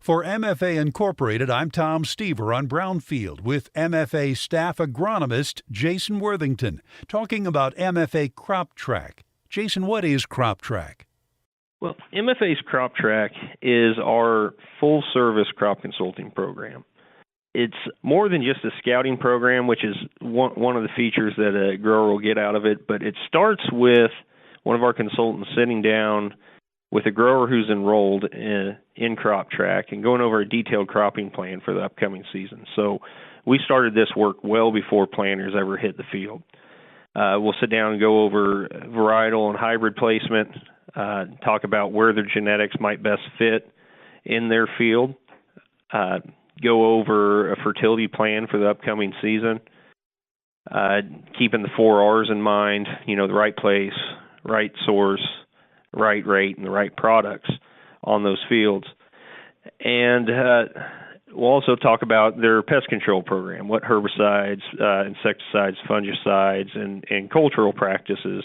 For MFA Incorporated, I'm Tom Stever on Brownfield with MFA staff agronomist Jason Worthington, talking about MFA CropTrack. Jason, what is CropTrack? Well, MFA's CropTrack is our full-service crop consulting program. It's more than just a scouting program, which is one of the features that a grower will get out of it, but it starts with one of our consultants sitting down with a grower who's enrolled in CropTrack and going over a detailed cropping plan for the upcoming season. So we started this work well before planters ever hit the field. We'll sit down and go over varietal and hybrid placement, talk about where their genetics might best fit in their field, go over a fertility plan for the upcoming season, keeping the 4 R's in mind, the right place, right source, right rate, and the right products on those fields. And we'll also talk about their pest control program, what herbicides, insecticides, fungicides, and cultural practices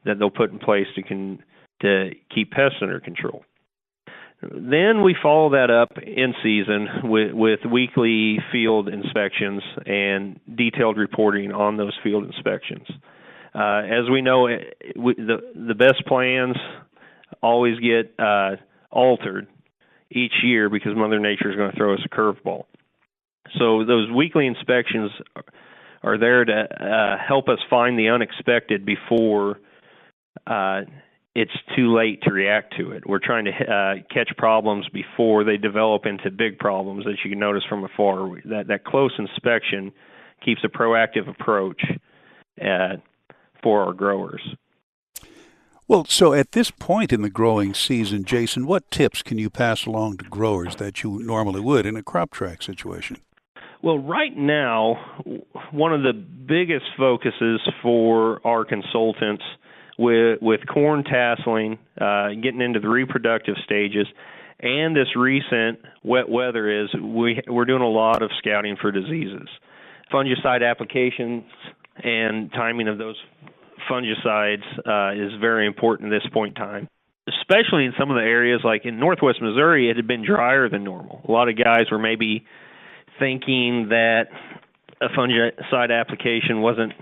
that they'll put in place to keep pests under control. Then we follow that up in season with weekly field inspections and detailed reporting on those field inspections. As we know, the best plans always get altered each year because Mother Nature is going to throw us a curveball. So those weekly inspections are there to help us find the unexpected before it's too late to react to it. We're trying to catch problems before they develop into big problems, as you can notice from afar. That close inspection keeps a proactive approach for our growers. Well, so at this point in the growing season, Jason, what tips can you pass along to growers that you normally would in a CropTrack situation? Well, right now, one of the biggest focuses for our consultants with corn tasseling, getting into the reproductive stages, and this recent wet weather is we're doing a lot of scouting for diseases. Fungicide applications and timing of those fungicides is very important at this point in time, especially in some of the areas like in northwest Missouri. It had been drier than normal. A lot of guys were maybe thinking that a fungicide application wasn't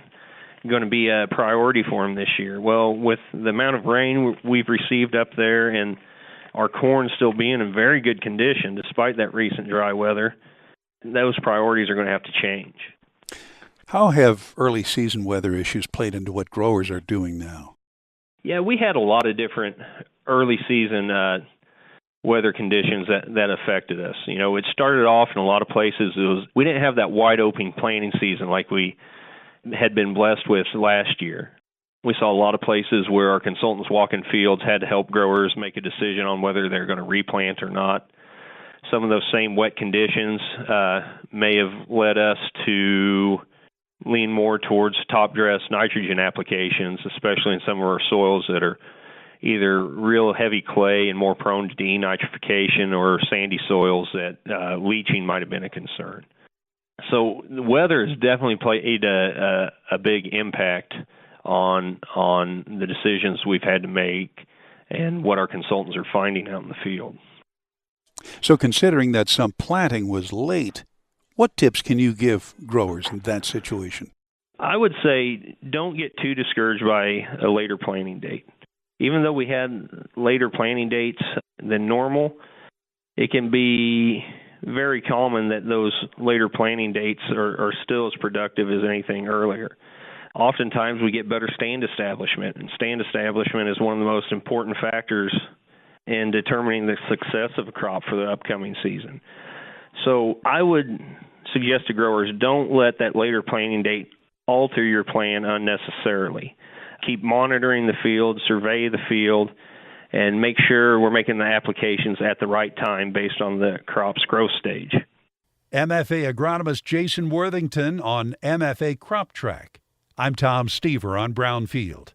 going to be a priority for them this year. Well, with the amount of rain we've received up there and our corn still being in very good condition despite that recent dry weather, those priorities are going to have to change. How have early season weather issues played into what growers are doing now? Yeah, we had a lot of different early season weather conditions that affected us. It started off in a lot of places. We didn't have that wide open planting season like we had been blessed with last year. We saw a lot of places where our consultants walking fields had to help growers make a decision on whether they're going to replant or not. Some of those same wet conditions may have led us to lean more towards top-dress nitrogen applications, especially in some of our soils that are either real heavy clay and more prone to denitrification, or sandy soils that leaching might have been a concern. So the weather has definitely played a big impact on the decisions we've had to make and what our consultants are finding out in the field. So considering that some planting was late, what tips can you give growers in that situation? I would say don't get too discouraged by a later planting date. Even though we had later planting dates than normal, it can be very common that those later planting dates are still as productive as anything earlier. Oftentimes we get better stand establishment, and stand establishment is one of the most important factors in determining the success of a crop for the upcoming season. So I would suggest to growers, don't let that later planting date alter your plan unnecessarily. Keep monitoring the field, survey the field, and make sure we're making the applications at the right time based on the crop's growth stage. MFA agronomist Jason Worthington on MFA CropTrack. I'm Tom Stever on Brownfield.